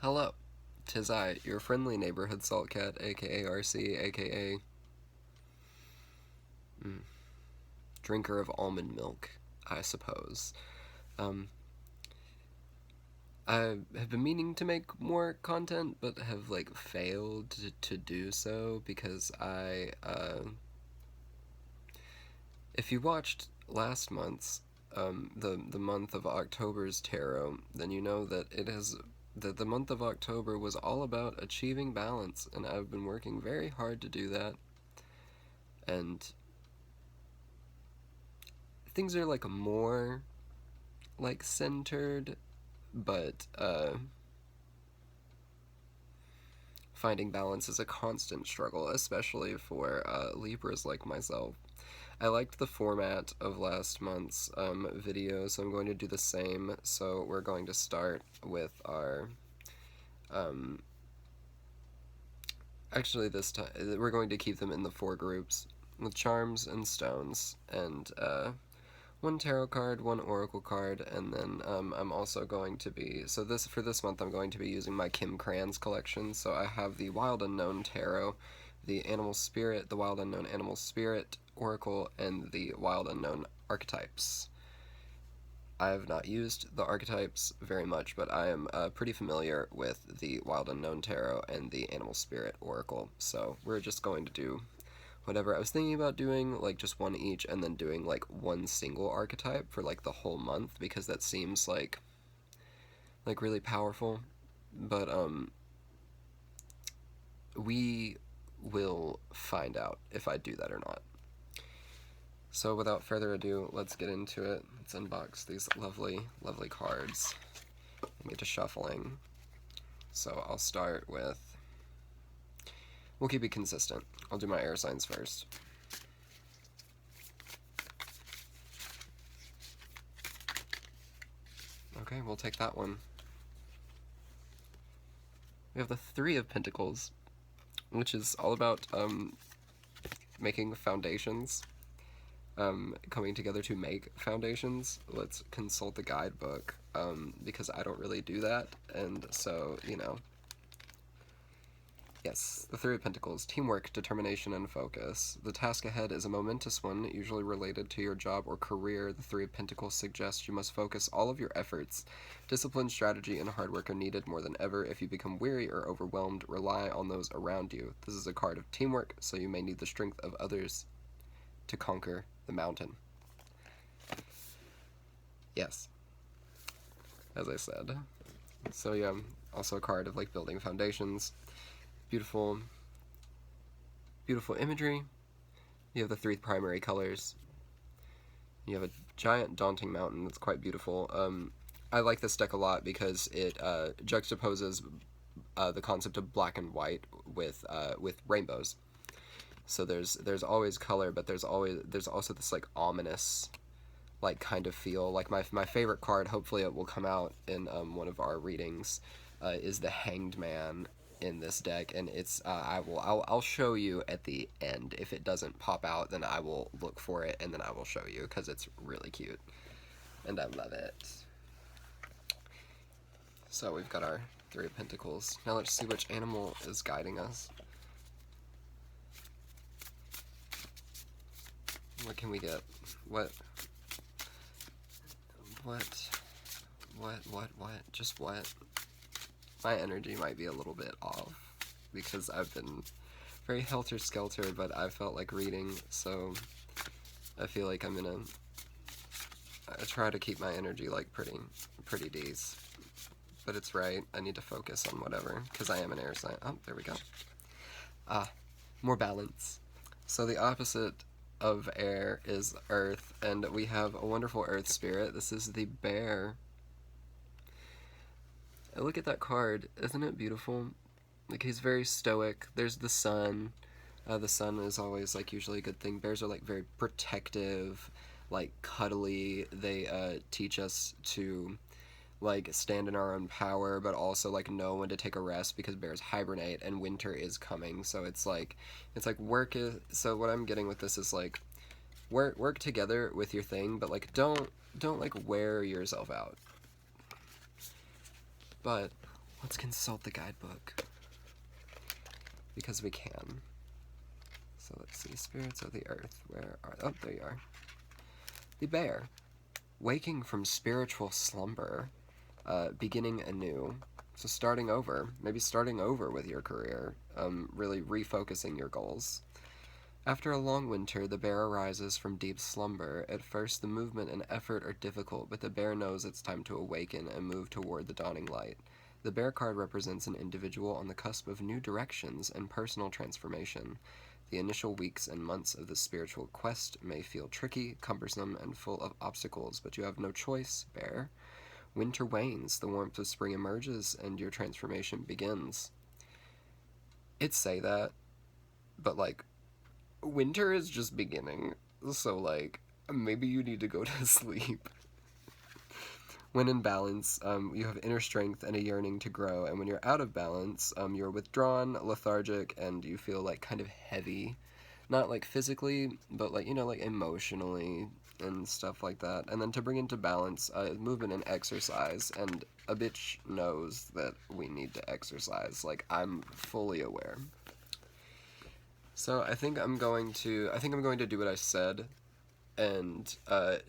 Hello, 'tis I, your friendly neighborhood salt cat, aka RC, aka drinker of almond milk, I suppose. Um, I have been meaning to make more content, but have like failed to do so because if you watched last month's, the month of October's tarot, then you know that the month of October was all about achieving balance, and I've been working very hard to do that. And things are like more like centered, but finding balance is a constant struggle, especially for Libras like myself. I liked the format of last month's video, so I'm going to do the same. So we're going to start with our actually this time we're going to keep them in the 4 groups with charms and stones, and one tarot card, one oracle card, and then I'm also going to be, so for this month I'm going to be using my Kim Kranz collection. So I have the Wild Unknown Tarot, the Animal Spirit, the Wild Unknown Animal Spirit Oracle, and the Wild Unknown Archetypes. I have not used the archetypes very much, but I am pretty familiar with the Wild Unknown Tarot and the Animal Spirit Oracle, so we're just going to do whatever. I was thinking about doing like just one each and then doing like one single archetype for like the whole month, because that seems like really powerful, but we will find out if I do that or not. So without further ado, let's get into it. Let's unbox these lovely cards and get to shuffling. So I'll start with, we'll keep it consistent. I'll do my air signs first. Okay, we'll take that one. We have the 3 of Pentacles, which is all about making foundations, coming together to make foundations. Let's consult the guidebook, because I don't really do that, and so, you know. Yes, the 3 of Pentacles, teamwork, determination, and focus. The task ahead is a momentous one, usually related to your job or career. The 3 of Pentacles suggests you must focus all of your efforts. Discipline, strategy, and hard work are needed more than ever. If you become weary or overwhelmed, rely on those around you. This is a card of teamwork, so you may need the strength of others to conquer the mountain. Yes, as I said. So yeah, also a card of like building foundations. Beautiful imagery. You have the 3 primary colors. You have a giant daunting mountain that's quite beautiful. I like this deck a lot because it juxtaposes the concept of black and white with rainbows. So there's always color, but there's also this like ominous like kind of feel. Like my favorite card, hopefully it will come out in one of our readings, is the Hanged Man in this deck, and it's I'll show you at the end. If it doesn't pop out, then I will look for it and then I will show you, because it's really cute and I love it. So we've got our 3 of Pentacles. Now let's see which animal is guiding us. What can we get? What? Just what? My energy might be a little bit off because I've been very helter-skelter, but I felt like reading, so I feel like I'm gonna try to keep my energy like pretty decent. But it's right, I need to focus on whatever, because I am an air sign. Oh, there we go. More balance. So the opposite of air is earth, and we have a wonderful earth spirit. This is the bear. Look at that card, isn't it beautiful? Like, he's very stoic. There's the sun. The sun is always like usually a good thing. Bears are like very protective, like cuddly. They teach us to like stand in our own power, but also like know when to take a rest, because bears hibernate and winter is coming. So it's like work is, so what I'm getting with this is like work together with your thing, but like don't like wear yourself out. But Let's consult the guidebook. Because we can. So let's see, spirits of the earth, where are, oh, there you are. The bear, waking from spiritual slumber, beginning anew. So starting over, maybe starting over with your career, really refocusing your goals. After a long winter, the bear arises from deep slumber. At first, the movement and effort are difficult, but the bear knows it's time to awaken and move toward the dawning light. The bear card represents an individual on the cusp of new directions and personal transformation. The initial weeks and months of the spiritual quest may feel tricky, cumbersome, and full of obstacles, but you have no choice, bear. Winter wanes, the warmth of spring emerges, and your transformation begins. It'd say that, but like, winter is just beginning, so like, maybe you need to go to sleep. When in balance, you have inner strength and a yearning to grow, and when you're out of balance, you're withdrawn, lethargic, and you feel like kind of heavy. Not like physically, but like, you know, like emotionally and stuff like that. And then to bring into balance, movement and exercise, and a bitch knows that we need to exercise. Like, I'm fully aware. So I think I'm going to do what I said and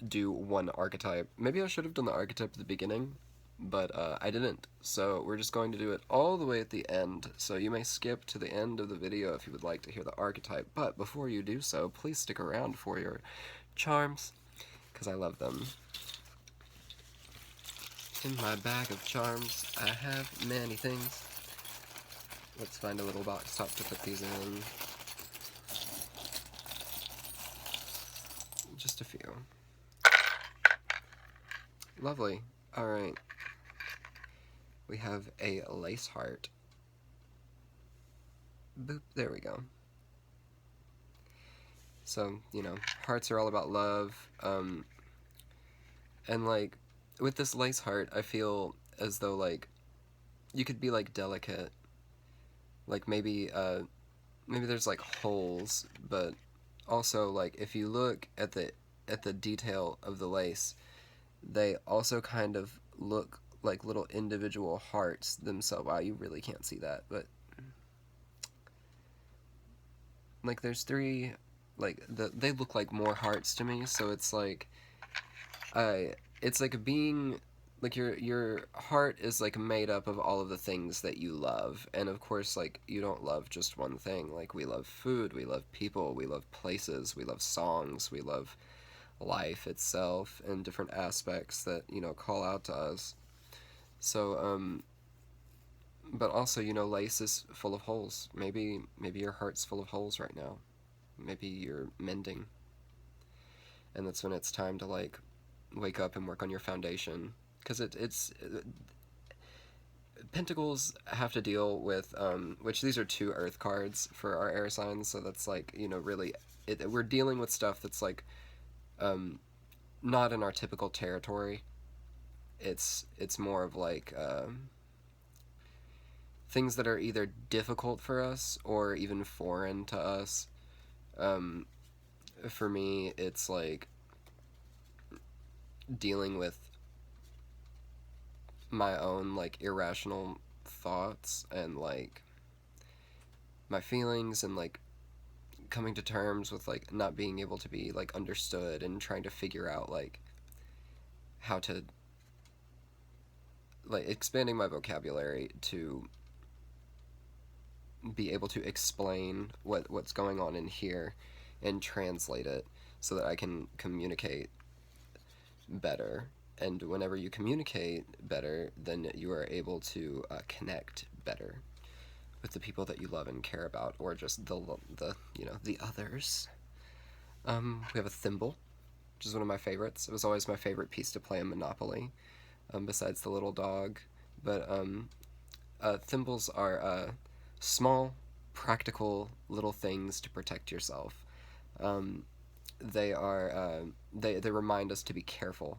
do one archetype. Maybe I should have done the archetype at the beginning, but I didn't. So we're just going to do it all the way at the end. So you may skip to the end of the video if you would like to hear the archetype, but before you do so, please stick around for your charms, because I love them. In my bag of charms, I have many things. Let's find a little box top to put these in. Just a few. Lovely. Alright. We have a lace heart. Boop. There we go. So, you know, hearts are all about love. And, like, with this lace heart, I feel as though, like, you could be, like, delicate. Like, maybe there's, like, holes, but also, like, if you look at the detail of the lace, they also kind of look like little individual hearts themselves. Wow, you really can't see that, but like there's three, like they look like more hearts to me. So it's like being like your heart is like made up of all of the things that you love, and of course, like, you don't love just one thing. Like, we love food, we love people, we love places, we love songs, we love life itself, and different aspects that, you know, call out to us. So but also, you know, lace is full of holes. Maybe your heart's full of holes right now. Maybe you're mending, and that's when it's time to, like, wake up and work on your foundation. Because it's Pentacles have to deal with, which these are 2 earth cards for our air signs, so that's, like, you know, really, we're dealing with stuff that's, like, not in our typical territory. It's more of, like, things that are either difficult for us or even foreign to us. For me, it's, like, dealing with my own, like, irrational thoughts and, like, my feelings, and, like, coming to terms with, like, not being able to be, like, understood, and trying to figure out, like, how to, like, expanding my vocabulary to be able to explain what's going on in here and translate it so that I can communicate better. And whenever you communicate better, then you are able to connect better with the people that you love and care about, or just the you know, the others. We have a thimble, which is one of my favorites. It was always my favorite piece to play in Monopoly, besides the little dog. But thimbles are small, practical little things to protect yourself. They are they remind us to be careful.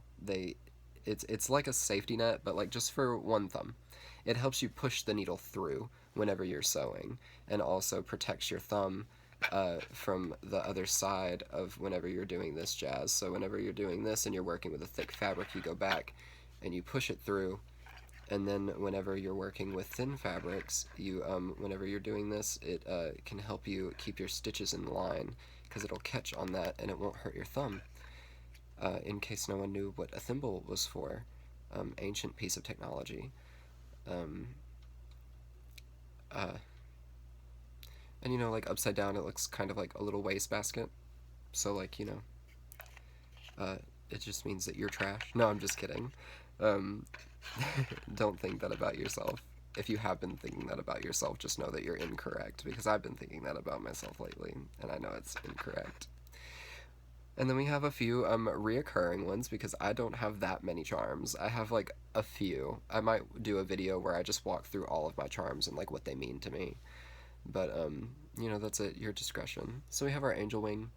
It's like a safety net, but, like, just for one thumb. It helps you push the needle through whenever you're sewing, and also protects your thumb from the other side of whenever you're doing this jazz. So whenever you're doing this and you're working with a thick fabric, you go back and you push it through, And then whenever you're working with thin fabrics, whenever you're doing this, it can help you keep your stitches in line, because it'll catch on that and it won't hurt your thumb. In case no one knew what a thimble was for, ancient piece of technology. And like upside down, it looks kind of like a little wastebasket. So like, it just means that you're trash. No, I'm just kidding. Don't think that about yourself. If you have been thinking that about yourself, just know that you're incorrect, because I've been thinking that about myself lately, and I know it's incorrect. And then we have a few reoccurring ones, because I don't have that many charms. I have like a few. I might do a video where I just walk through all of my charms and like what they mean to me. But that's at your discretion. So we have our angel wing.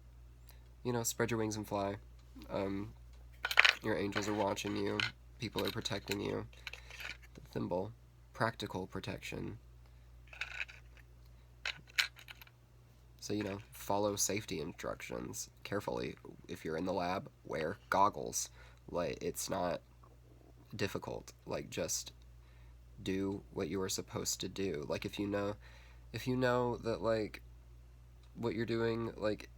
Spread your wings and fly. Your angels are watching you. People are protecting you. The thimble, practical protection. So, follow safety instructions carefully. If you're in the lab, wear goggles. Like, it's not difficult. Like, just do what you are supposed to do. Like, if you know that, like, what you're doing, like,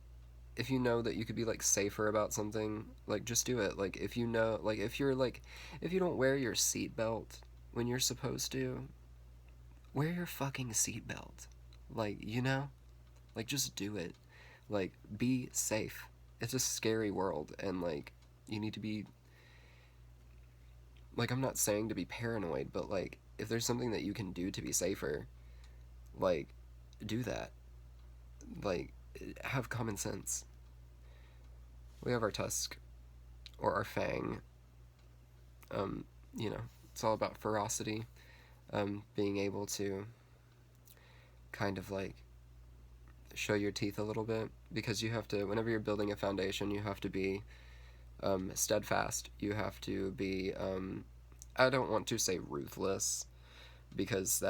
if you know that you could be, like, safer about something, like, just do it. Like, if you don't wear your seatbelt when you're supposed to, wear your fucking seatbelt. Like, like, just do it. Like, be safe. It's a scary world, and, like, you need to be, like, I'm not saying to be paranoid, but, like, if there's something that you can do to be safer, like, do that. Like, have common sense. We have our tusk, or our fang. It's all about ferocity. Being able to kind of, like, show your teeth a little bit, because you have to, whenever you're building a foundation, you have to be steadfast. You have to be, I don't want to say ruthless, because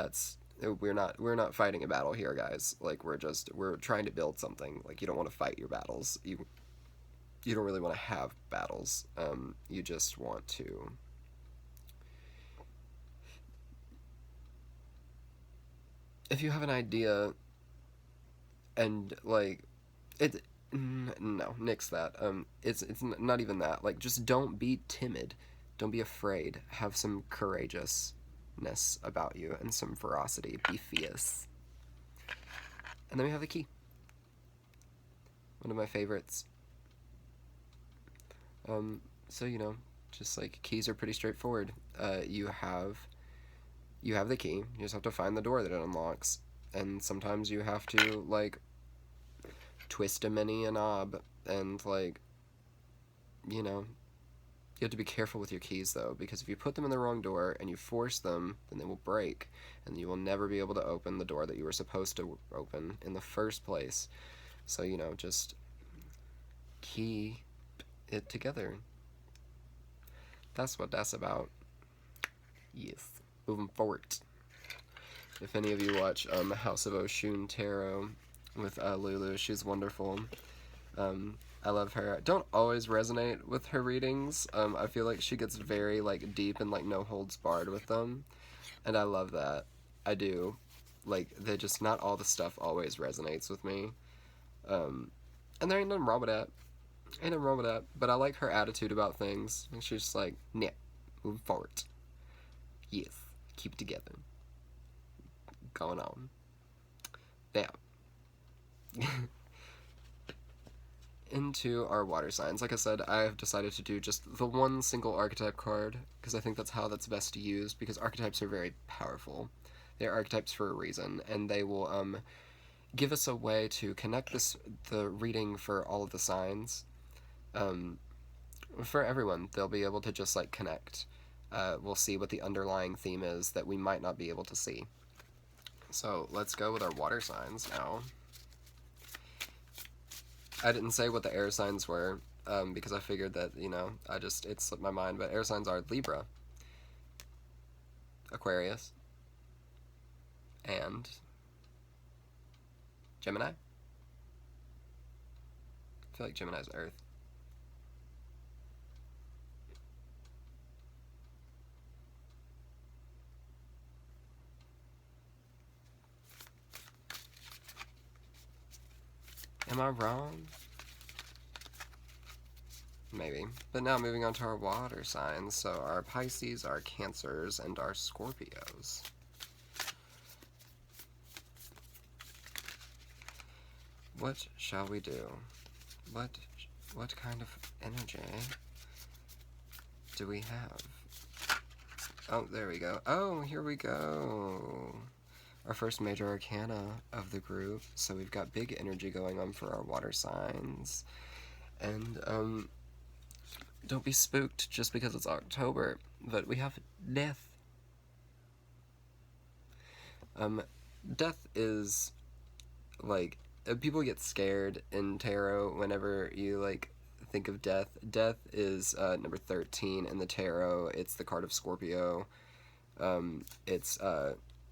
we're not fighting a battle here, guys. Like, we're trying to build something. Like, you don't want to fight your battles. You don't really want to have battles. You just want to, if you have an idea, and, like, no, nix that. It's not even that. Like, just don't be timid. Don't be afraid. Have some courageousness about you and some ferocity. Be fierce. And then we have the key. One of my favorites. So, just, like, keys are pretty straightforward. You have the key. You just have to find the door that it unlocks. And sometimes you have to, like, twist a knob, and, like, you have to be careful with your keys, though, because if you put them in the wrong door and you force them, then they will break, and you will never be able to open the door that you were supposed to open in the first place. So, just key it together. That's what that's about. Yes. Moving forward. If any of you watch House of Oshun Tarot with Lulu, she's wonderful. I love her. I don't always resonate with her readings. I feel like she gets very, like, deep and, like, no holds barred with them, and I love that. I do. Like, they just, not all the stuff always resonates with me. And there ain't nothing wrong with that. Ain't nothing wrong with that. But I like her attitude about things. And she's just like, nah, moving forward. Yes, keep it together. Going on. Now. Into our water signs. Like I said, I have decided to do just the one single archetype card, because I think that's how that's best to use, because archetypes are very powerful. They're archetypes for a reason, and they will give us a way to connect the reading for all of the signs. For everyone, they'll be able to just, like, connect. We'll see what the underlying theme is that we might not be able to see. So let's go with our water signs now. I didn't say what the air signs were, because I figured that, it slipped my mind, but air signs are Libra, Aquarius, and Gemini. I feel like Gemini's Earth. Am I wrong? Maybe. But now moving on to our water signs. So our Pisces, our Cancers, and our Scorpios. What shall we do? What kind of energy do we have? Oh, there we go. Oh, here we go. Our first major arcana of the group. So we've got big energy going on for our water signs. And, don't be spooked just because it's October, but we have death. Death is, like, people get scared in tarot whenever you, like, think of death. Death is number 13 in the tarot. It's the card of Scorpio. It's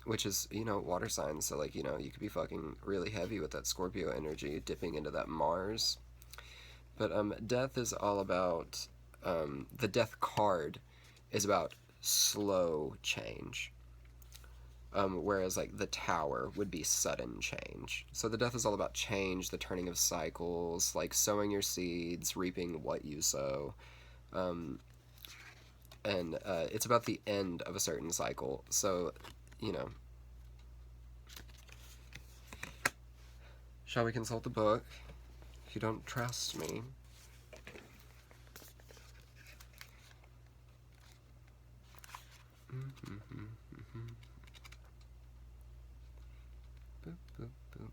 which is, you know, water signs, so, like, you know, you could be fucking really heavy with that Scorpio energy dipping into that Mars. But death is all about, the death card is about slow change. Whereas, like, the Tower would be sudden change. So the death is all about change, the turning of cycles, like sowing your seeds, reaping what you sow. And it's about the end of a certain cycle. So, you know. Shall we consult the book? If you don't trust me. Boop, boop, boop.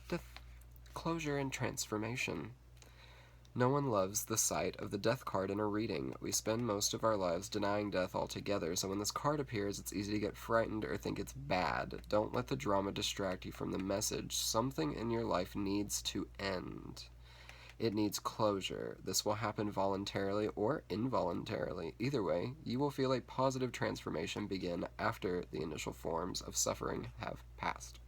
Death, closure, and transformation. No one loves the sight of the death card in a reading. We spend most of our lives denying death altogether, so when this card appears, it's easy to get frightened or think it's bad. Don't let the drama distract you from the message. Something in your life needs to end. It needs closure. This will happen voluntarily or involuntarily. Either way, you will feel a positive transformation begin after the initial forms of suffering have passed.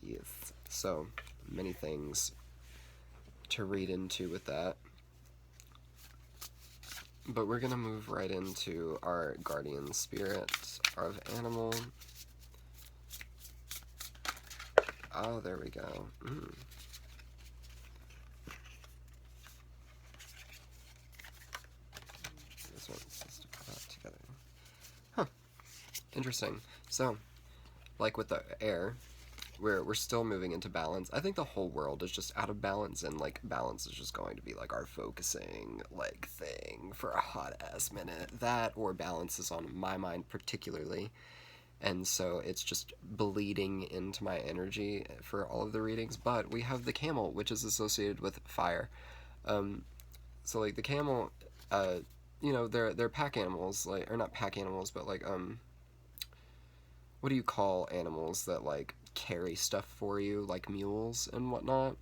Yes. So, many things to read into with that. But we're going to move right into our guardian spirit of animal. Oh, there we go. This one's supposed to come out together. Huh. Interesting. So, like with the air, we're still moving into balance. I think the whole world is just out of balance, and, like, balance is just going to be, like, our focusing, like, thing for a hot-ass minute. That, or balance, is on my mind particularly, and so it's just bleeding into my energy for all of the readings. But we have the camel, which is associated with fire. So, like, the camel, you know, they're pack animals, like, or not pack animals, but, like, what do you call animals that, like, carry stuff for you, like mules and whatnot?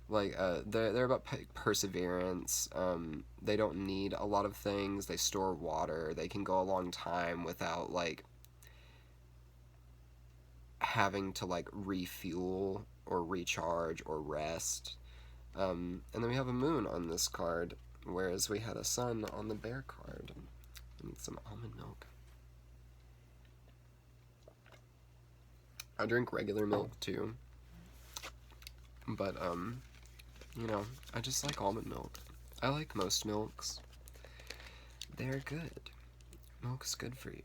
Like, they're about perseverance. They don't need a lot of things. They store water. They can go a long time without, like, having to, like, refuel or recharge or rest. And then we have a moon on this card, whereas we had a sun on the bear card. I need some almond milk. I drink regular milk too, but, you know, I just like almond milk. I like most milks. They're good. Milk's good for you.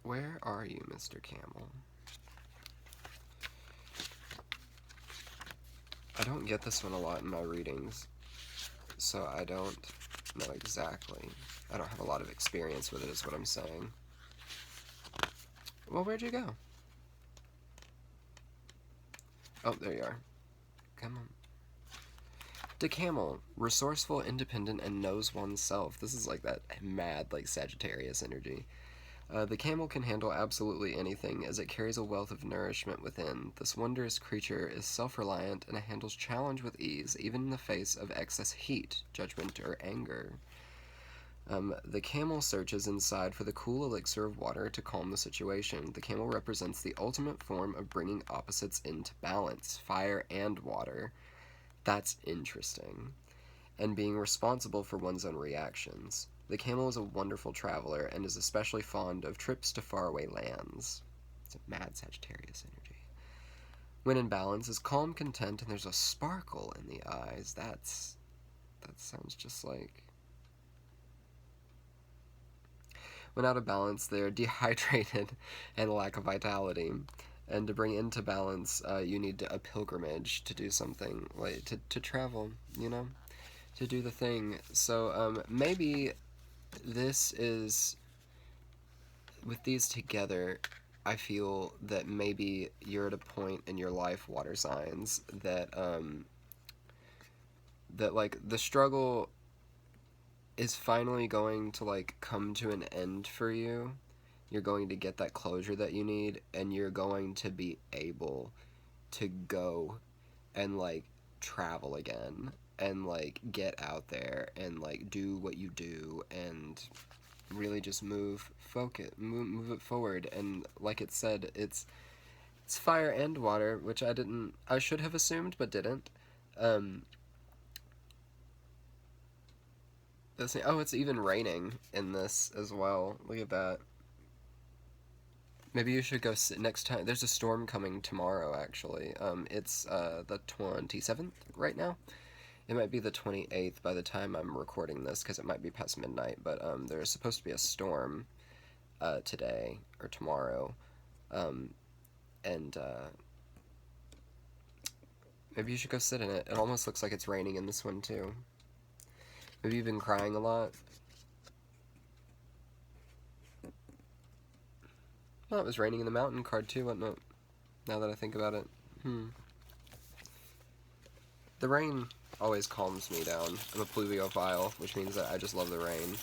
Where are you, Mr. Camel? I don't get this one a lot in my readings, so I don't know exactly. I don't have a lot of experience with it, is what I'm saying. Well, where'd you go? Oh, there you are. Come on. The camel, resourceful, independent, and knows oneself. This is like that mad, like, Sagittarius energy. The camel can handle absolutely anything, as it carries a wealth of nourishment within. This wondrous creature is self-reliant and handles challenge with ease, even in the face of excess heat, judgment, or anger. The camel searches inside for the cool elixir of water to calm the situation. The camel represents the ultimate form of bringing opposites into balance, fire and water. That's interesting. And being responsible for one's own reactions. The camel is a wonderful traveler and is especially fond of trips to faraway lands. It's a mad Sagittarius energy. When in balance is calm, content, and there's a sparkle in the eyes. That sounds just like... When out of balance, they're dehydrated and lack of vitality. And to bring into balance, you need a pilgrimage to do something, like to travel, you know, to do the thing. So maybe this is, with these together, I feel that maybe you're at a point in your life, water signs, that that like the struggle is finally going to like come to an end for you. You're going to get that closure that you need, and you're going to be able to go and like travel again and like get out there and like do what you do and really just move it forward. And like it said, it's fire and water, which I should have assumed but didn't. Oh, it's even raining in this as well. Look at that. Maybe you should go sit next time. There's a storm coming tomorrow, actually. It's the 27th right now. It might be the 28th by the time I'm recording this, because it might be past midnight. But there's supposed to be a storm today or tomorrow. And maybe you should go sit in it. It almost looks like it's raining in this one, too. Maybe you've been crying a lot. Well, it was raining in the mountain card too, wasn't it? Now that I think about it. The rain always calms me down. I'm a pluviophile, which means that I just love the rain.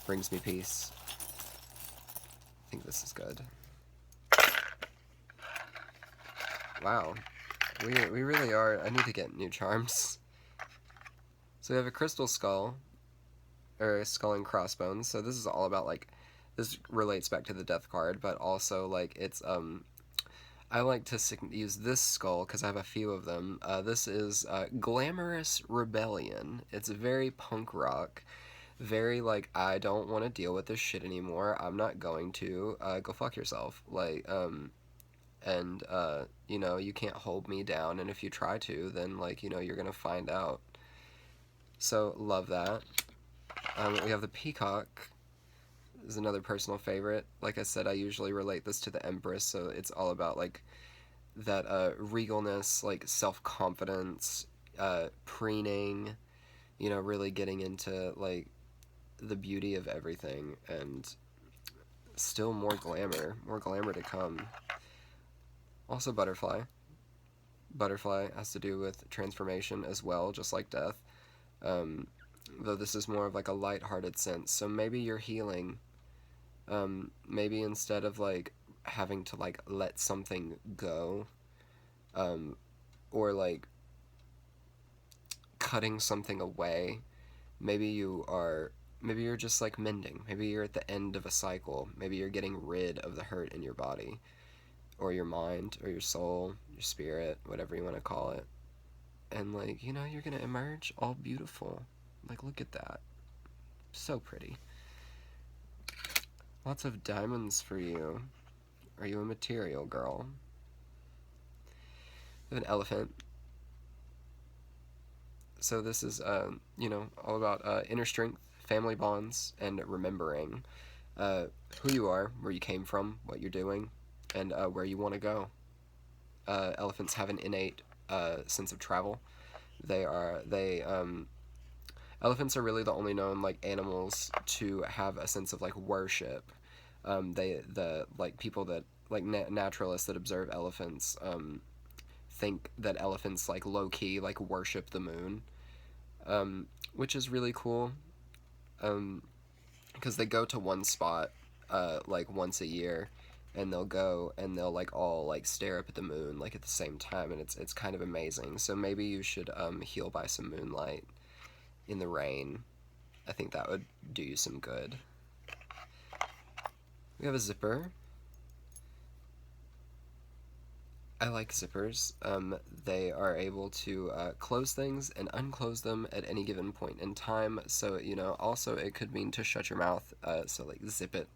Brings me peace. I think this is good. Wow. We really are... I need to get new charms. So we have a crystal skull. Or a skull and crossbones. So this is all about, like... This relates back to the death card, but also, like, it's, I like to use this skull, because I have a few of them. This is, Glamorous Rebellion. It's very punk rock. Very, like, I don't want to deal with this shit anymore. I'm not going to. Go fuck yourself. Like, you know, you can't hold me down, and if you try to, then, like, you know, you're gonna find out. So, love that. We have the Peacock. Is another personal favorite. Like I said, I usually relate this to the Empress, so it's all about, like, that, regalness, like, self-confidence, preening, you know, really getting into, like, the beauty of everything, and still more glamour to come. Also butterfly. Butterfly has to do with transformation as well, just like death, though this is more of, like, a light-hearted sense, so maybe you're healing. Maybe instead of, like, having to, like, let something go, or, like, cutting something away, maybe you're just, like, mending. Maybe you're at the end of a cycle. Maybe you're getting rid of the hurt in your body, or your mind, or your soul, your spirit, whatever you want to call it. And, like, you know, you're gonna emerge all beautiful. Like, look at that. So pretty. Lots of diamonds for you. Are you a material girl? We have an elephant. So this is, you know, all about inner strength, family bonds, and remembering who you are, where you came from, what you're doing, and where you want to go. Elephants have an innate sense of travel. Elephants are really the only known, like, animals to have a sense of, like, worship. People that, like, naturalists that observe elephants, think that elephants, like, low-key, like, worship the moon, which is really cool, because they go to one spot, like, once a year, and they'll go, and they'll, like, all, like, stare up at the moon, like, at the same time, and it's kind of amazing. So maybe you should, heal by some moonlight in the rain. I think that would do you some good. We have a zipper. I like zippers. They are able to close things and unclose them at any given point in time. So, you know, also it could mean to shut your mouth, so, like, zip it.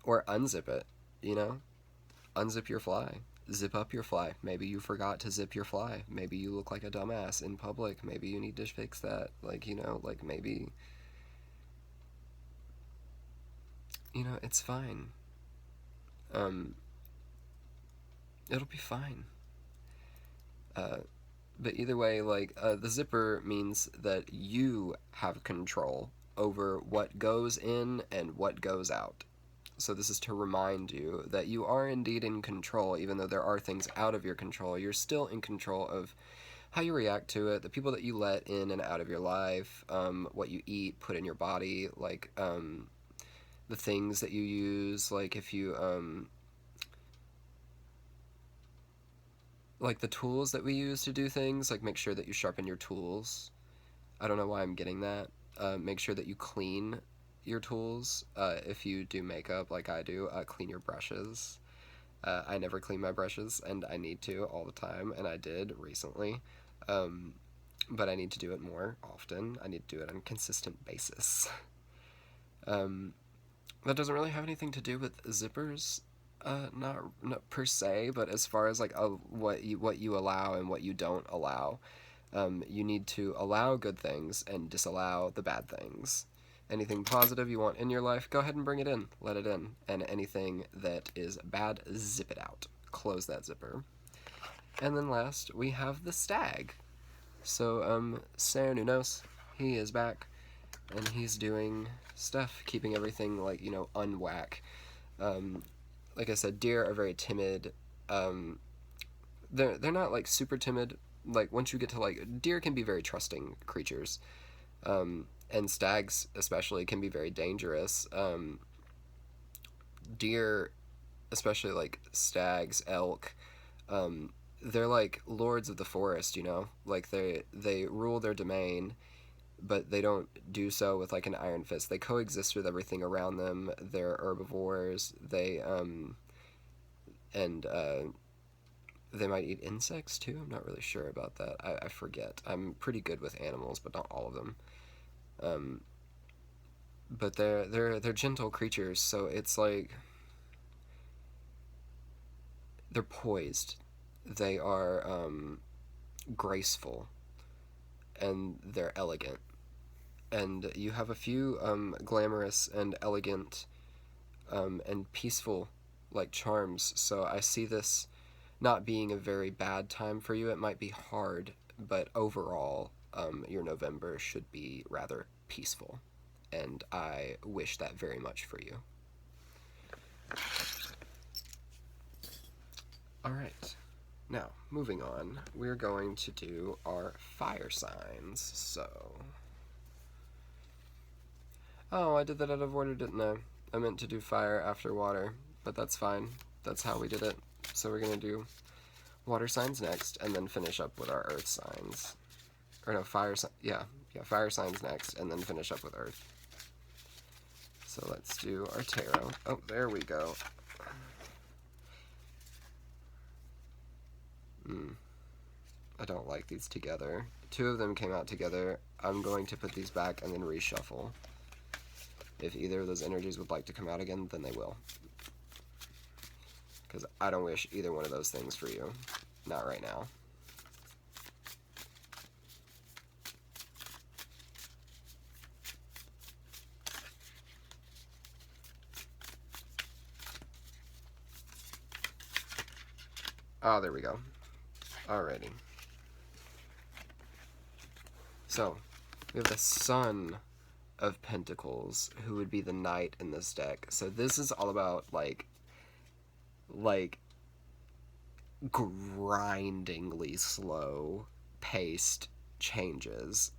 Or unzip it, you know? Unzip your fly. Zip up your fly. Maybe you forgot to zip your fly. Maybe you look like a dumbass in public. Maybe you need to fix that. Like, you know, like maybe, you know, it's fine. It'll be fine. But either way, like, the zipper means that you have control over what goes in and what goes out. So this is to remind you that you are indeed in control, even though there are things out of your control. You're still in control of how you react to it, the people that you let in and out of your life, what you eat, put in your body, like, the things that you use, like if you, like the tools that we use to do things, like make sure that you sharpen your tools. I don't know why I'm getting that. Make sure that you clean your tools. If you do makeup like I do, clean your brushes. I never clean my brushes, and I need to all the time, and I did recently. But I need to do it more often. I need to do it on a consistent basis. That doesn't really have anything to do with zippers, not per se, but as far as like what you allow and what you don't allow. You need to allow good things and disallow the bad things. Anything positive you want in your life, go ahead and bring it in, let it in. And anything that is bad, zip it out. Close that zipper. And then last, we have the Stag. So, Ser Nunos, he is back, and he's doing stuff, keeping everything, like, you know, unwhack. Like I said, deer are very timid. They're not, like, super timid. Like, once you get to, like, deer can be very trusting creatures. And stags, especially, can be very dangerous. Deer, especially, like, stags, elk, they're like lords of the forest, you know? Like, they rule their domain, but they don't do so with, like, an iron fist. They coexist with everything around them. They're herbivores. They might eat insects, too. I'm not really sure about that. I forget. I'm pretty good with animals, but not all of them. But they're gentle creatures, so it's like they're poised. They are graceful, and they're elegant. And you have a few glamorous and elegant and peaceful like charms. So I see this not being a very bad time for you. It might be hard, but overall, your November should be rather peaceful. And I wish that very much for you. Alright, now, moving on, we're going to do our fire signs, so... Oh, I did that out of order, didn't I? I meant to do fire after water, but that's fine. That's how we did it. So we're going to do water signs next, and then finish up with our earth signs. Or no, fire signs next, and then finish up with earth. So let's do our tarot. Oh, there we go. I don't like these together. Two of them came out together. I'm going to put these back and then reshuffle. If either of those energies would like to come out again, then they will. Because I don't wish either one of those things for you. Not right now. Ah, there we go. Alrighty. So, we have the Son of Pentacles, who would be the Knight in this deck. So this is all about, like grindingly slow paced changes.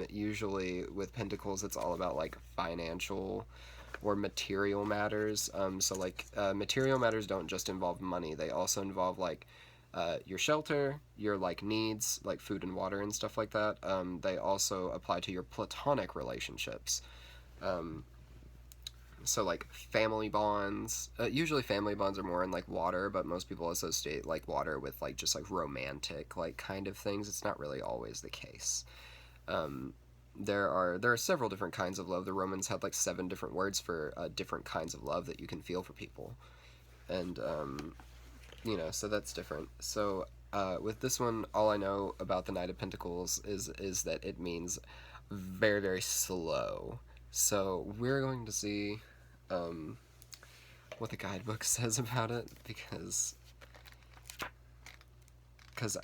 Usually with Pentacles, it's all about, like, financial or material matters. So, like, material matters don't just involve money. They also involve, like, your shelter, your, like, needs, like food and water and stuff like that. They also apply to your platonic relationships. So, like, family bonds. Usually family bonds are more in, like, water, but most people associate, like, water with, like, just, like, romantic, like, kind of things. It's not really always the case. there are several different kinds of love. The Romans had like 7 different words for different kinds of love that you can feel for people, and you know, so that's different. So with this one, all I know about the Knight of Pentacles is that it means very, very slow. So we're going to see what the guidebook says about it, because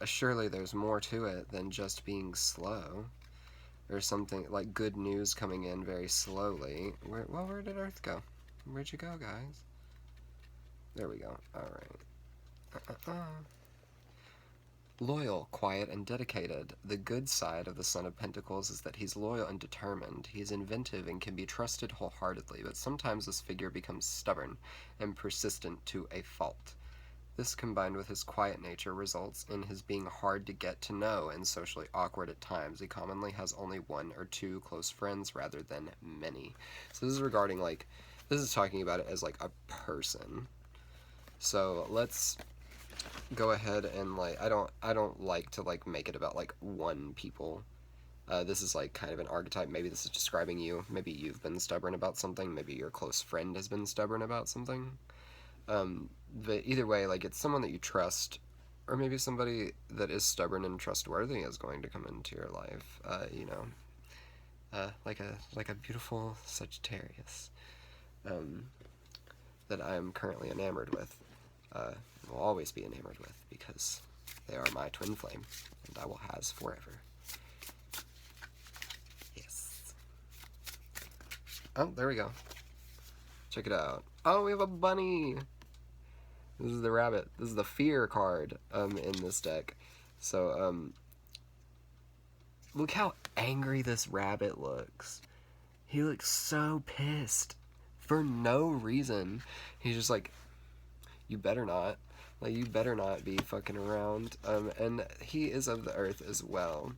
surely there's more to it than just being slow, or something like good news coming in very slowly. Where did Earth go? Where'd you go, guys? There we go. All right. Loyal, quiet, and dedicated. The good side of the Son of Pentacles is that he's loyal and determined. He's inventive and can be trusted wholeheartedly, but sometimes this figure becomes stubborn and persistent to a fault. This, combined with his quiet nature, results in his being hard to get to know and socially awkward at times. He commonly has only 1 or 2 close friends rather than many. So this is regarding, like, this is talking about it as like a person. So let's go ahead and, like, I don't like to like make it about like one people. This is like kind of an archetype. Maybe this is describing you. Maybe you've been stubborn about something. Maybe your close friend has been stubborn about something. But either way, like, it's someone that you trust, or maybe somebody that is stubborn and trustworthy is going to come into your life. You know, like a beautiful Sagittarius that I am currently enamored with. Will always be enamored with, because they are my twin flame, and I will has forever. Yes. Oh, there we go. Check it out. Oh, we have a bunny! This is the rabbit. This is the fear card in this deck. So, look how angry this rabbit looks. He looks so pissed for no reason. He's just like, you better not. Like, you better not be fucking around. And he is of the earth as well.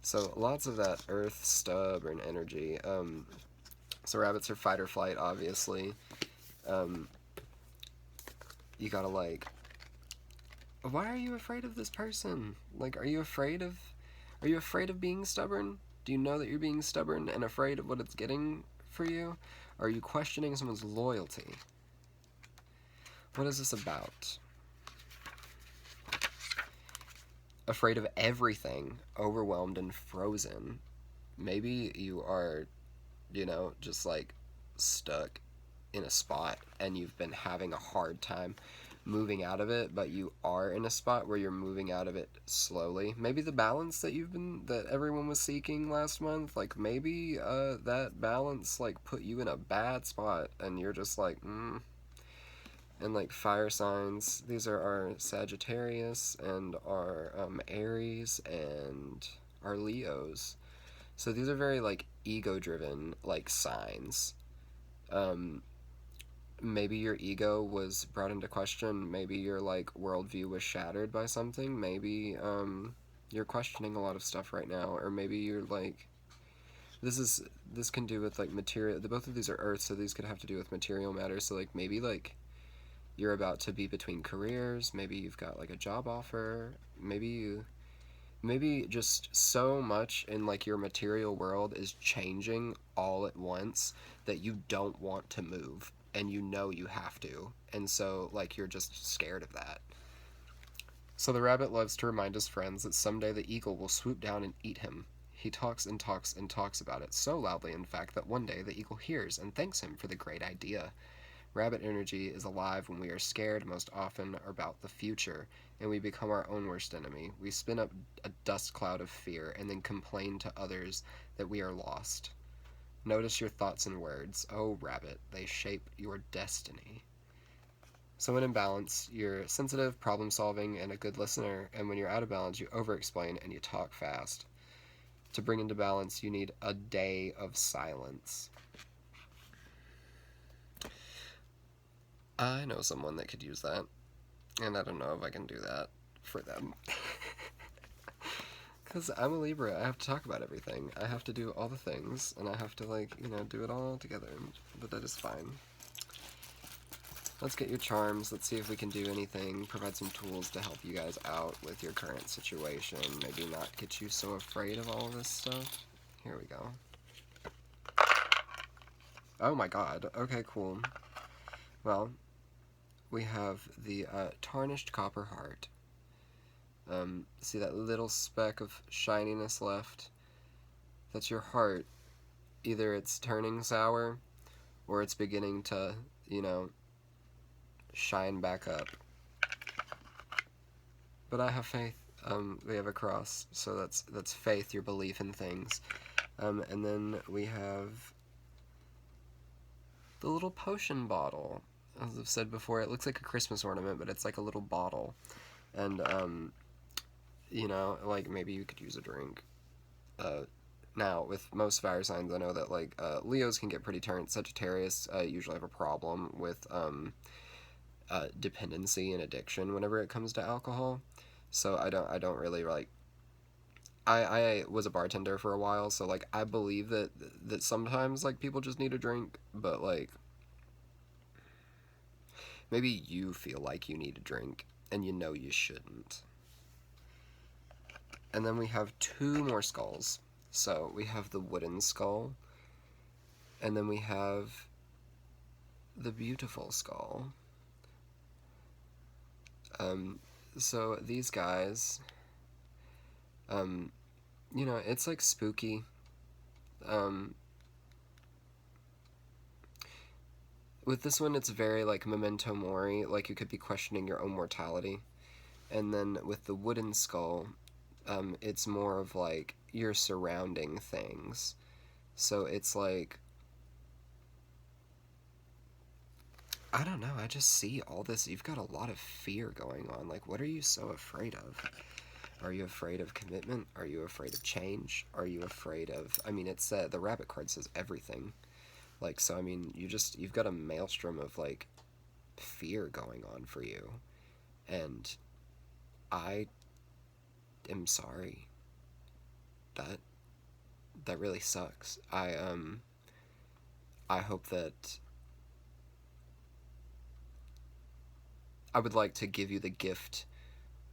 So lots of that earth stubborn energy. So rabbits are fight or flight, obviously. You gotta, like, why are you afraid of this person? Like, are you afraid of being stubborn? Do you know that you're being stubborn and afraid of what it's getting for you? Or are you questioning someone's loyalty? What is this about? Afraid of everything, overwhelmed and frozen. Maybe you are, you know, just like stuck in a spot and you've been having a hard time moving out of it, but you are in a spot where you're moving out of it slowly. Maybe the balance that everyone was seeking last month, like, maybe that balance like put you in a bad spot and you're just like, And like fire signs, these are our Sagittarius and our Aries and our Leos. So these are very like ego-driven like signs. Maybe your ego was brought into question. Maybe your like worldview was shattered by something. Maybe you're questioning a lot of stuff right now, or maybe you're like, this can do with like material. Both of these are Earth, so these could have to do with material matters. So like maybe like you're about to be between careers. Maybe you've got like a job offer. Maybe just so much in like your material world is changing all at once that you don't want to move, and you know you have to, and so like you're just scared of that. So the rabbit loves to remind his friends that someday the eagle will swoop down and eat him. He talks and talks and talks about it, so loudly in fact that one day the eagle hears and thanks him for the great idea. Rabbit energy is alive when we are scared, most often about the future, and we become our own worst enemy. We spin up a dust cloud of fear and then complain to others that we are lost. Notice your thoughts and words. Oh, rabbit, they shape your destiny. So when in balance, you're sensitive, problem-solving, and a good listener, and when you're out of balance, you over-explain and you talk fast. To bring into balance, you need a day of silence. I know someone that could use that, and I don't know if I can do that for them. Because I'm a Libra, I have to talk about everything. I have to do all the things, and I have to, like, you know, do it all together, but that is fine. Let's get your charms, let's see if we can do anything, provide some tools to help you guys out with your current situation, maybe not get you so afraid of all this stuff. Here we go. Oh my god. Okay, cool. Well, we have the tarnished copper heart. See that little speck of shininess left? That's your heart. Either it's turning sour, or it's beginning to, you know, shine back up. But I have faith. We have a cross, so that's faith, your belief in things. And then we have the little potion bottle. As I've said before, it looks like a Christmas ornament, but it's like a little bottle. And, you know, like, maybe you could use a drink. Now, with most fire signs, I know that, like, Leos can get pretty turned. Sagittarius usually have a problem with dependency and addiction whenever it comes to alcohol. So I don't really, like, I was a bartender for a while, so, like, I believe that sometimes, like, people just need a drink, but, like, maybe you feel like you need a drink, and you know you shouldn't. And then we have 2 more skulls. So we have the wooden skull, and then we have the beautiful skull. So these guys, you know, it's like spooky. With this one, it's very like memento mori, like you could be questioning your own mortality. And then with the wooden skull, it's more of like you're surrounding things. So it's like, I don't know, I just see all this. You've got a lot of fear going on. Like, what are you so afraid of? Are you afraid of commitment? Are you afraid of change? Are you afraid of, I mean, it's the rabbit card says everything. Like, so, I mean, you've got a maelstrom of, like, fear going on for you. And I am sorry. That really sucks. I hope that I would like to give you the gift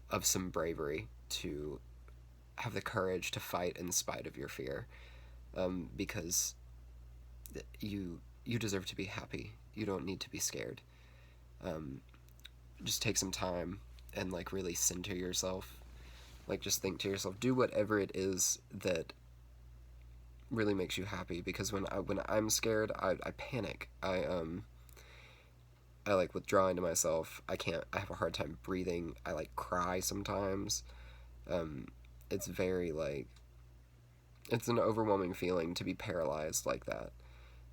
of some bravery to have the courage to fight in spite of your fear, because you deserve to be happy. You don't need to be scared. Just take some time and like really center yourself. Like, just think to yourself, do whatever it is that really makes you happy. Because when I'm scared, I panic. I like withdraw into myself. I have a hard time breathing. I like cry sometimes. It's very like, it's an overwhelming feeling to be paralyzed like that.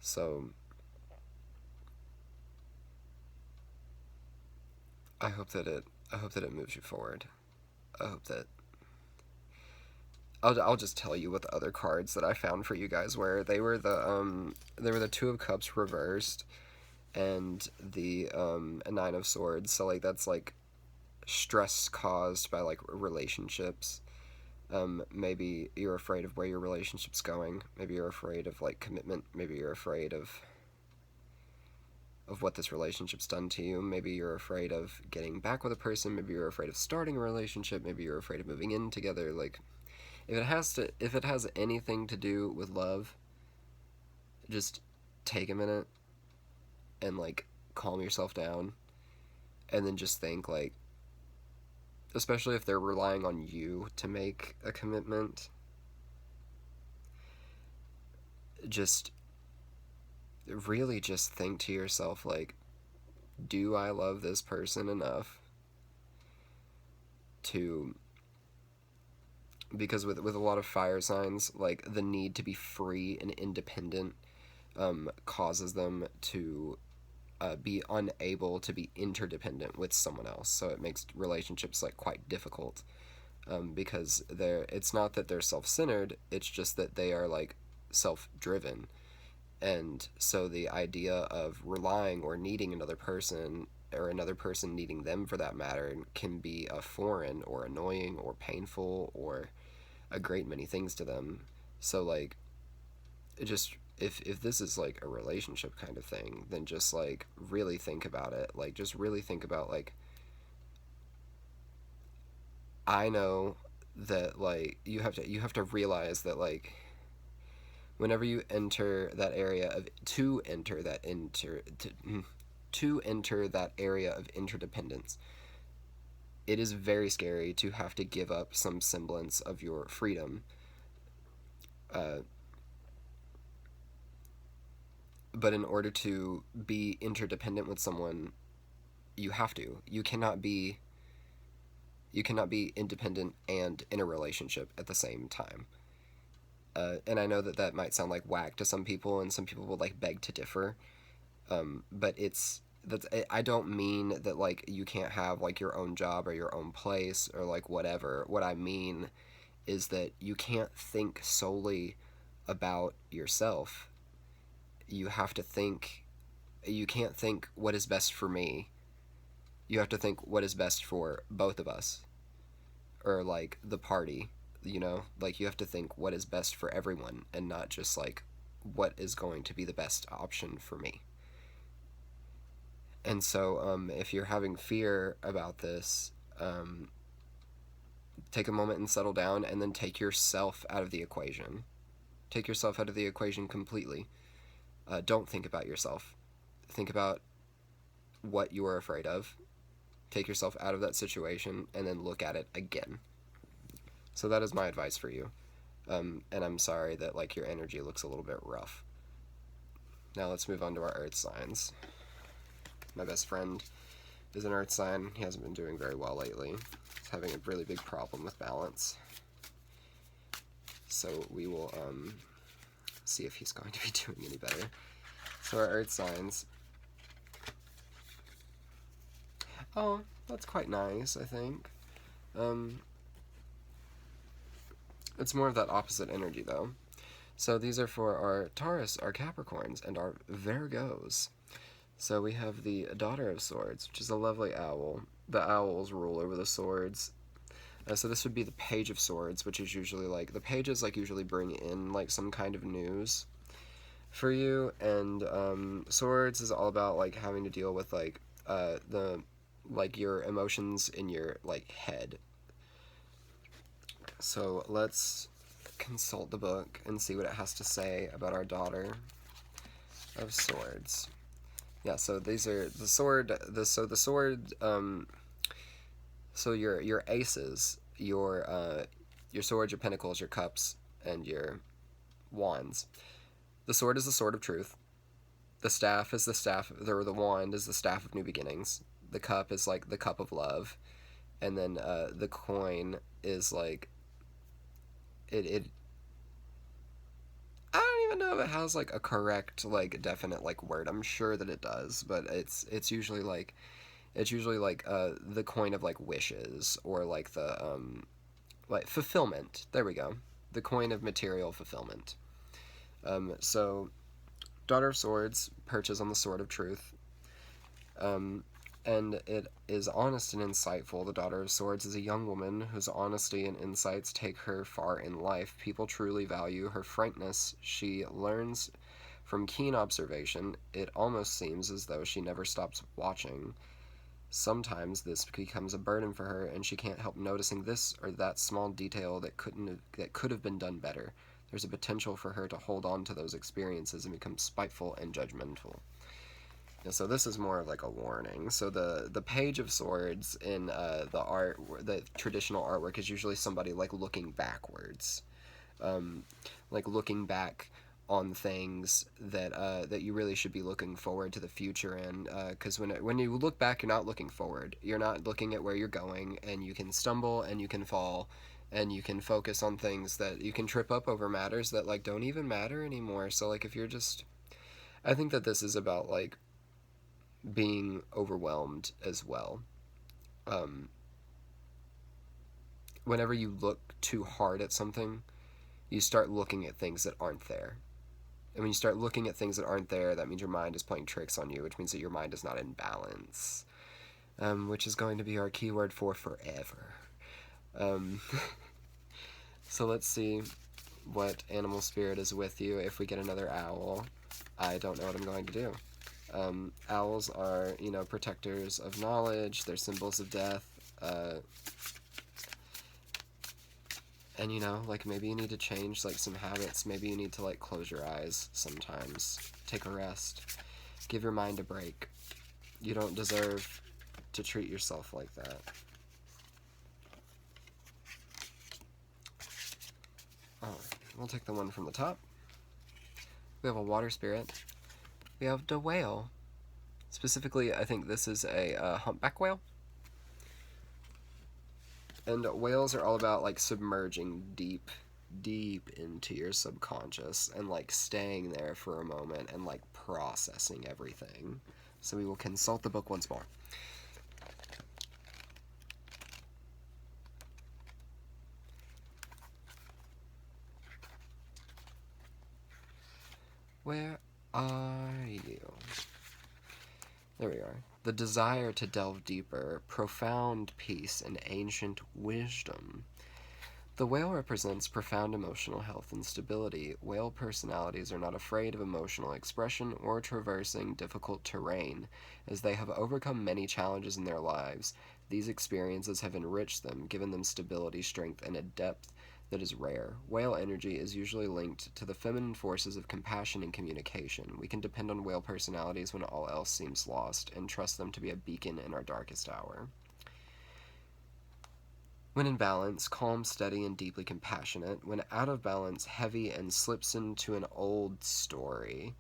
So I hope that it moves you forward. I hope that I'll just tell you what the other cards that I found for you guys were. They were the 2 of Cups reversed and the Nine of Swords. So like that's like stress caused by like relationships. Maybe you're afraid of where your relationship's going. Maybe you're afraid of like commitment. Maybe you're afraid of what this relationship's done to you. Maybe you're afraid of getting back with a person. Maybe you're afraid of starting a relationship. Maybe you're afraid of moving in together. Like, if it has anything to do with love, just take a minute and like calm yourself down, and then just think, like, especially if they're relying on you to make a commitment, just really just think to yourself, like, do I love this person enough to, because with a lot of fire signs, like, the need to be free and independent causes them to be unable to be interdependent with someone else. So it makes relationships like quite difficult, because it's not that they're self-centered, it's just that they are like self-driven. And so the idea of relying or needing another person, or another person needing them for that matter, can be foreign or annoying or painful or a great many things to them. So like, it just, if this is like a relationship kind of thing, then just like really think about it. Like, just really think about, like, I know that like you have to realize that, like, whenever you enter that area of, to enter that area of interdependence, it is very scary to have to give up some semblance of your freedom. But in order to be interdependent with someone, you have to. You cannot be independent and in a relationship at the same time. And I know that might sound like whack to some people, and some people will like beg to differ. But I don't mean that like you can't have like your own job or your own place or like whatever. What I mean is that you can't think solely about yourself. You can't think what is best for me. You have to think what is best for both of us, or like the party, like you have to think what is best for everyone, and not just like what is going to be the best option for me. And so if you're having fear about this, take a moment and settle down, and then take yourself out of the equation. Take yourself out of the equation completely. Don't think about yourself. Think about what you are afraid of. Take yourself out of that situation, and then look at it again. So that is my advice for you. And I'm sorry that like your energy looks a little bit rough. Now let's move on to our earth signs. My best friend is an earth sign. He hasn't been doing very well lately. He's having a really big problem with balance. So we will see if he's going to be doing any better. So our earth signs. Oh, that's quite nice, I think. It's more of that opposite energy, though. So these are for our Taurus, our Capricorns, and our Virgos. So we have the Daughter of Swords, which is a lovely owl. The owls rule over the swords. So this would be the Page of Swords, which is usually like, the pages like usually bring in like some kind of news for you, and Swords is all about like having to deal with like your emotions in your like head. So let's consult the book and see what it has to say about our Daughter of Swords. Yeah, so these are the sword. So your aces, your swords, your pentacles, your cups, and your wands. The sword is the sword of truth. The staff is the staff, or the wand is the staff of new beginnings. The cup is like the cup of love, and then the coin is like it. I don't even know if it has like a correct like definite like word. I'm sure that it does, but it's usually like the coin of like wishes, or like the like fulfillment. There we go. The coin of material fulfillment. So Daughter of Swords perches on the sword of truth. And it is honest and insightful. The Daughter of Swords is a young woman whose honesty and insights take her far in life. People truly value her frankness. She learns from keen observation. It almost seems as though she never stops watching. Sometimes this becomes a burden for her, and she can't help noticing this or that small detail that could have been done better. There's a potential for her to hold on to those experiences and become spiteful and judgmental. Yeah, so this is more of like a warning. So the Page of Swords in the traditional artwork is usually somebody like looking backwards, like looking back on things that you really should be looking forward to the future in. Because when you look back, you're not looking forward. You're not looking at where you're going, and you can stumble and you can fall, and you can focus on things that you can trip up over matters that like don't even matter anymore. So like if you're just, I think that this is about like being overwhelmed as well. Whenever you look too hard at something, you start looking at things that aren't there. And when you start looking at things that aren't there, that means your mind is playing tricks on you, which means that your mind is not in balance, which is going to be our keyword for forever. So let's see what animal spirit is with you. If we get another owl, I don't know what I'm going to do. Owls are, protectors of knowledge. They're symbols of death. And, you know, like, maybe you need to change, like, some habits. Maybe you need to, like, close your eyes sometimes. Take a rest. Give your mind a break. You don't deserve to treat yourself like that. We'll take the one from the top. We have a water spirit. We have the whale. Specifically, I think this is a humpback whale. And whales are all about, like, submerging deep into your subconscious and, like, staying there for a moment and, like, processing everything. So we will consult the book once more. Where are you? There we are. The desire to delve deeper, profound peace, and ancient wisdom. The whale represents profound emotional health and stability. Whale personalities are not afraid of emotional expression or traversing difficult terrain, as they have overcome many challenges in their lives. These experiences have enriched them, given them stability, strength, and a depth that is rare. Whale energy is usually linked to the feminine forces of compassion and communication. We can depend on whale personalities when all else seems lost, and trust them to be a beacon in our darkest hour. When in balance, calm, steady, and deeply compassionate. When out of balance, heavy and slips into an old story.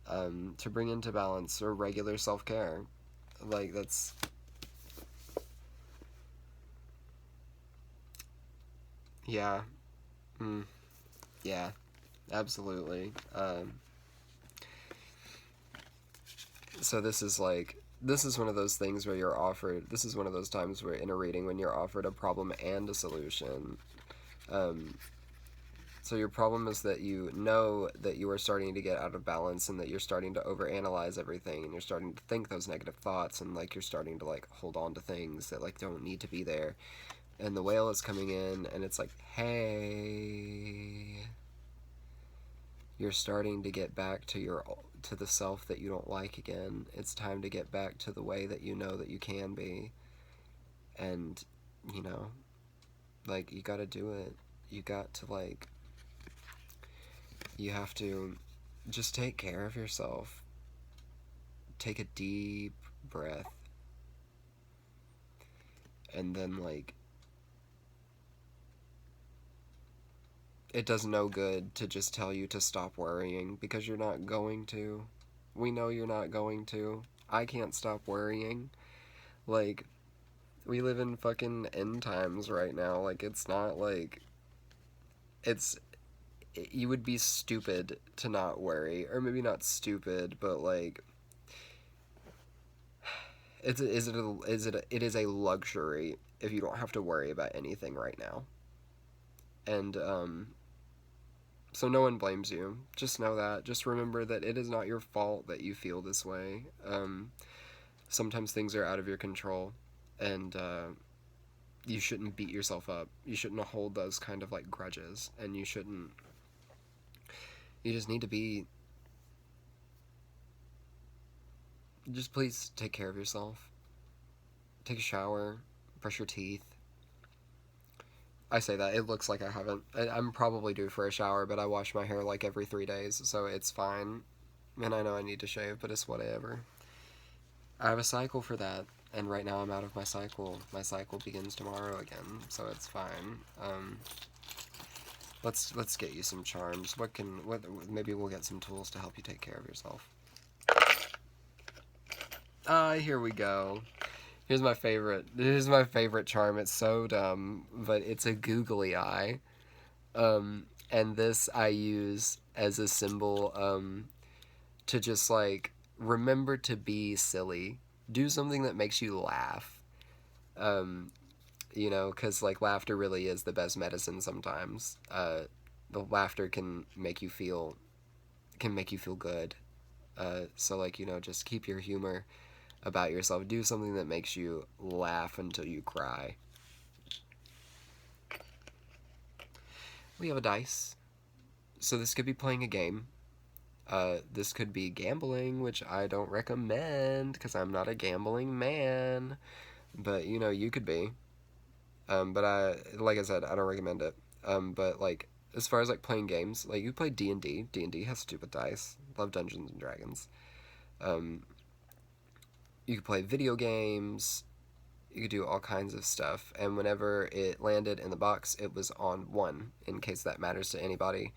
To bring into balance or regular self-care. Like, that's... Yeah. Yeah. Absolutely. So this is like... This is one of those things where you're offered... This is one of those times where in a reading when you're offered a problem and a solution. So your problem is that you know that you are starting to get out of balance and that you're starting to overanalyze everything and you're starting to think those negative thoughts and, like, you're starting to, like, hold on to things that, like, don't need to be there. And the whale is coming in and it's like, hey... You're starting to get back to the self that you don't like again. It's time to get back to the way that you know that you can be. And, you know, like, you gotta do it. You got to, like... You have to just take care of yourself. Take a deep breath. And then, like... It does no good to just tell you to stop worrying, because you're not going to. We know you're not going to. I can't stop worrying. Like, we live in fucking end times right now. Like, it's not like... You would be stupid to not worry. Or maybe not stupid, but, like... It is a luxury if you don't have to worry about anything right now. And, so no one blames you. Just know that. Just remember that it is not your fault that you feel this way. Sometimes things are out of your control, and you shouldn't beat yourself up. You shouldn't hold those kind of, like, grudges, and you shouldn't... You just need to be... Just please take care of yourself. Take a shower. Brush your teeth. I say that, it looks like I haven't. I'm probably due for a shower, but I wash my hair like every 3 days, so it's fine. And I know I need to shave, but it's whatever. I have a cycle for that, and right now I'm out of my cycle. My cycle begins tomorrow again, so it's fine. Let's get you some charms. Maybe we'll get some tools to help you take care of yourself. Here we go. Here's my favorite charm. It's so dumb, but it's a googly eye. And this I use as a symbol, to just, like, remember to be silly. Do something that makes you laugh. You know, because, like, laughter really is the best medicine sometimes. The laughter can make you feel good. So, like, you know, just keep your humor about yourself. Do something that makes you laugh until you cry. We have a dice. So this could be playing a game. This could be gambling, which I don't recommend because I'm not a gambling man. But, you know, you could be. But like I said, I don't recommend it. But like as far as like playing games, like you play D&D. D&D has stupid dice. Love Dungeons and Dragons. You could play video games. You could do all kinds of stuff. And whenever it landed in the box, it was on 1, in case that matters to anybody.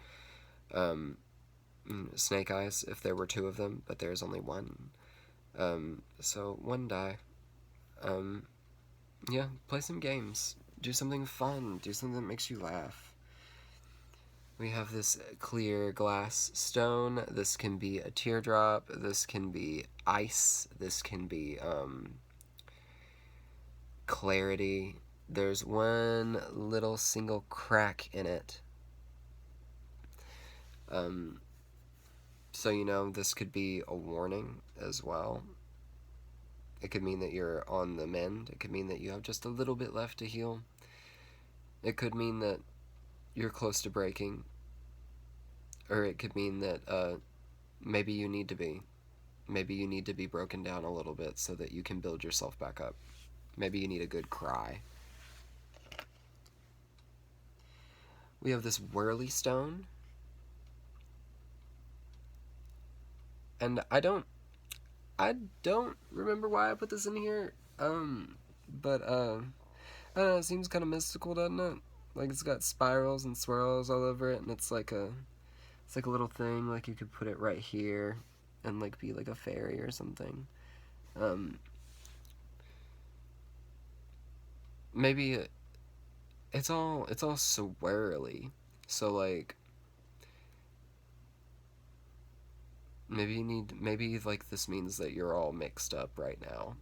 Snake eyes, if there were 2 of them, but there's only 1. So 1 die. Yeah, play some games. Do something fun. Do something that makes you laugh. We have this clear glass stone. This can be a teardrop. This can be ice. This can be clarity. There's one little single crack in it. So, you know, this could be a warning as well. It could mean that you're on the mend. It could mean that you have just a little bit left to heal. It could mean that you're close to breaking. Or it could mean that maybe you need to be. Maybe you need to be broken down a little bit so that you can build yourself back up. Maybe you need a good cry. We have this whirly stone. And I don't remember why I put this in here. But I don't know, it seems kind of mystical, doesn't it? Like it's got spirals and swirls all over it, and it's like a little thing, like you could put it right here and like be like a fairy or something. Maybe it's all swirly. So like maybe like this means that you're all mixed up right now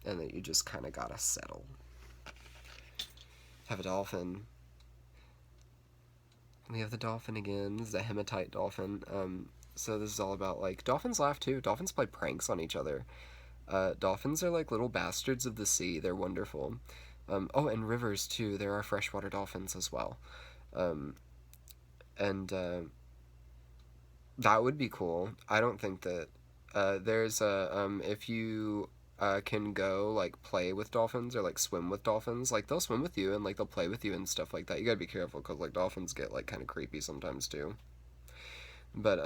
and that you just kind of gotta settle. Have a dolphin. We have the dolphin again. This is a hematite dolphin. So this is all about like dolphins laugh too. Dolphins play pranks on each other. Dolphins are like little bastards of the sea. They're wonderful. Oh, and rivers too. There are freshwater dolphins as well. That would be cool. I don't think that there's a if you can go like play with dolphins or like swim with dolphins, like they'll swim with you and like they'll play with you and stuff like that. You gotta be careful because like dolphins get like kind of creepy sometimes too. But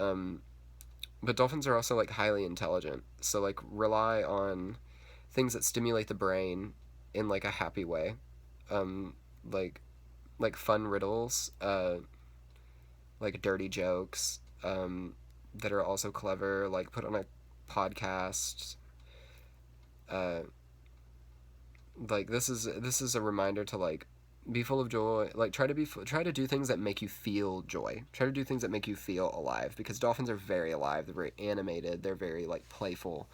dolphins are also like highly intelligent, so like rely on things that stimulate the brain in like a happy way, like fun riddles, like dirty jokes, that are also clever, like put on a podcast. Like this is a reminder to like be full of joy. Like try to do things that make you feel joy. Try to do things that make you feel alive, because dolphins are very alive. They're very animated. They're very like playful,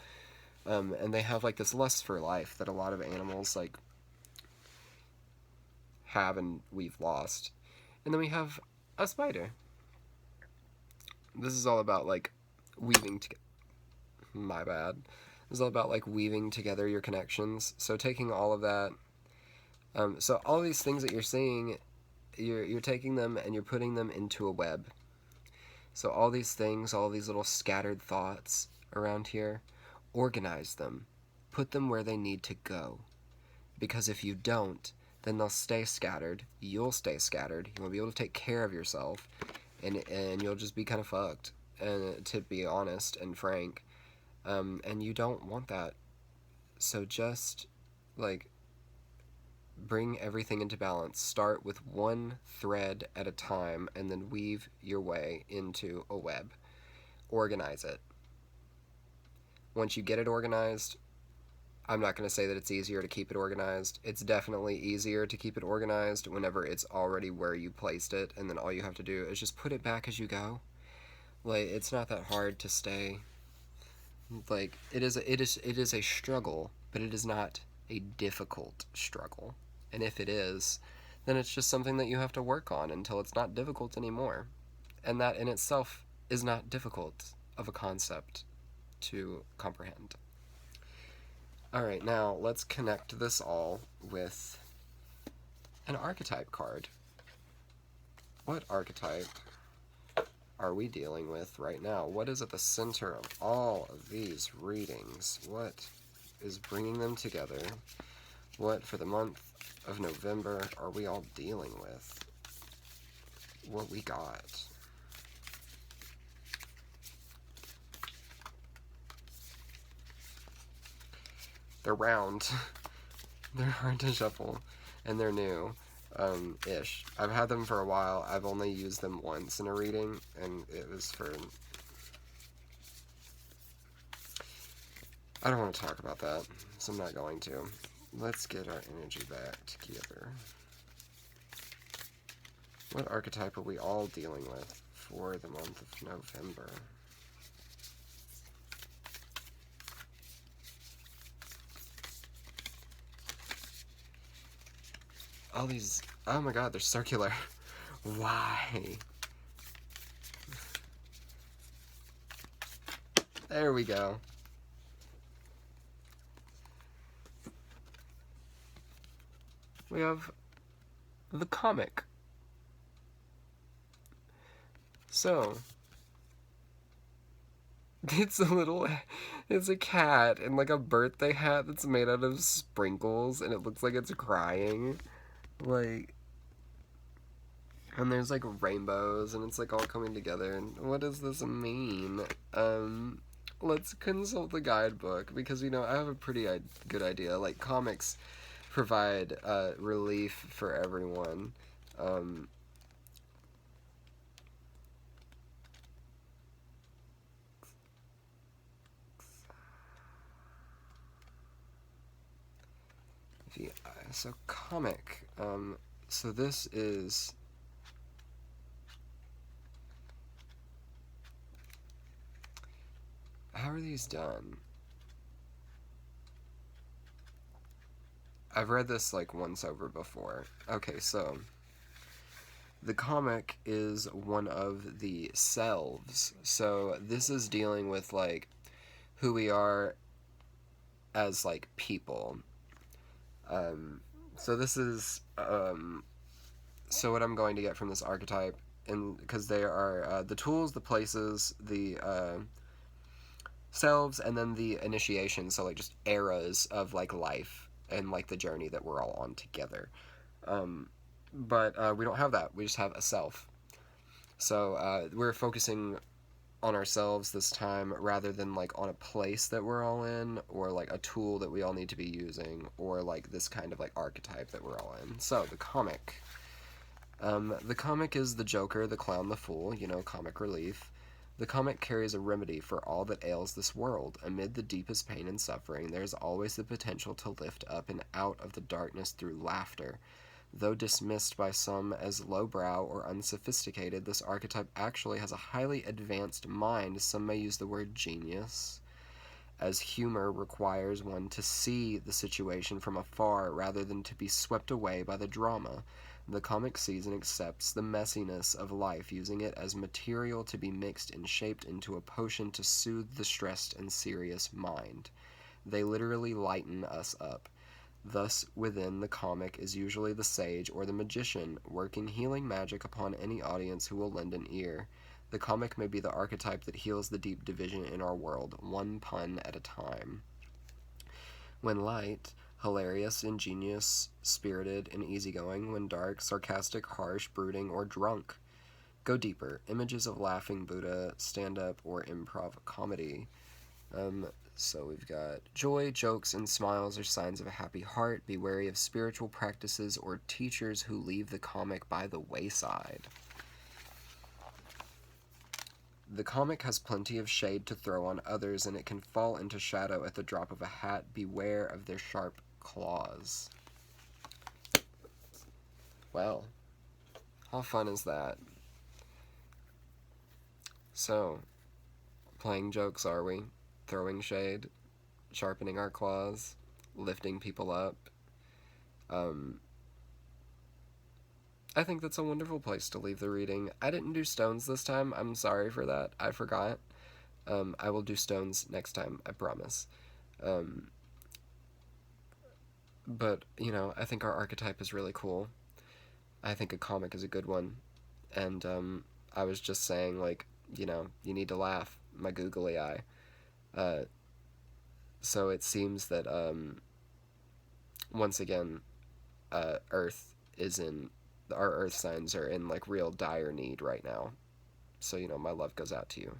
and they have like this lust for life that a lot of animals like have and we've lost. And then we have a spider. This is all about like weaving together. My bad. This is all about like weaving together your connections. So taking all of that. So all these things that you're seeing, you're taking them and you're putting them into a web. So all these things, all these little scattered thoughts around here, organize them. Put them where they need to go. Because if you don't, then they'll stay scattered. You'll stay scattered. You won't be able to take care of yourself. And you'll just be kind of fucked, and to be honest and frank, and you don't want that. So just like bring everything into balance. Start with one thread at a time, and then weave your way into a web. Organize it. Once you get it organized, I'm not going to say that it's easier to keep it organized. It's definitely easier to keep it organized whenever it's already where you placed it, and then all you have to do is just put it back as you go. Like, it's not that hard to stay. Like, it is a struggle, but it is not a difficult struggle. And if it is, then it's just something that you have to work on until it's not difficult anymore. And that in itself is not difficult of a concept to comprehend. Alright, now let's connect this all with an archetype card. What archetype are we dealing with right now? What is at the center of all of these readings? What is bringing them together? What, for the month of November, are we all dealing with? what we got. They're round. They're hard to shuffle, and they're new, ish. I've had them for a while. I've only used them once in a reading, and it was for... I don't want to talk about that, so I'm not going to. Let's get our energy back together. What archetype are we all dealing with for the month of November? All these... Oh my god, they're circular. Why? There we go. We have the comic. So, it's a cat in like a birthday hat that's made out of sprinkles, and it looks like it's crying. Like, and there's like rainbows, and it's like all coming together, and what does this mean? Let's consult the guidebook, because, you know, I have a pretty good idea. Like, comics provide relief for everyone. So comic, so this is... How are these done? I've read this like once over before. Okay, so the comic is one of the selves. So this is dealing with like who we are as like people. So this is so what I'm going to get from this archetype, and because they are the tools, the places, the selves, and then the initiation. So like just eras of like life and like the journey that we're all on together. But we don't have that. We just have a self. So we're focusing on ourselves this time rather than like on a place that we're all in, or like a tool that we all need to be using, or like this kind of like archetype that we're all in. So the comic. The comic is the Joker, the Clown, the Fool, you know, comic relief. The comic carries a remedy for all that ails this world. Amid the deepest pain and suffering, there is always the potential to lift up and out of the darkness through laughter. Though dismissed by some as lowbrow or unsophisticated, this archetype actually has a highly advanced mind. Some may use the word genius, as humor requires one to see the situation from afar rather than to be swept away by the drama. The comic sees and accepts the messiness of life, using it as material to be mixed and shaped into a potion to soothe the stressed and serious mind. They literally lighten us up. Thus, within the comic is usually the sage or the magician, working healing magic upon any audience who will lend an ear. The comic may be the archetype that heals the deep division in our world, one pun at a time. When light, hilarious, ingenious, spirited, and easygoing. When dark, sarcastic, harsh, brooding, or drunk. Go deeper. Images of laughing Buddha, stand-up, or improv comedy. So we've got joy, jokes, and smiles are signs of a happy heart. Be wary of spiritual practices or teachers who leave the comic by the wayside. The comic has plenty of shade to throw on others, and it can fall into shadow at the drop of a hat. Beware of their sharp claws. Well, how fun is that? So, playing jokes, are we? Throwing shade, sharpening our claws, lifting people up. I think that's a wonderful place to leave the reading. I didn't do stones this time. I'm sorry for that. I forgot. I will do stones next time, I promise. But, you know, I think our archetype is really cool. I think a comic is a good one. And I was just saying, like, you know, you need to laugh. My googly eye. So it seems that, once again, Earth is in our earth signs are in like real dire need right now. So, my love goes out to you.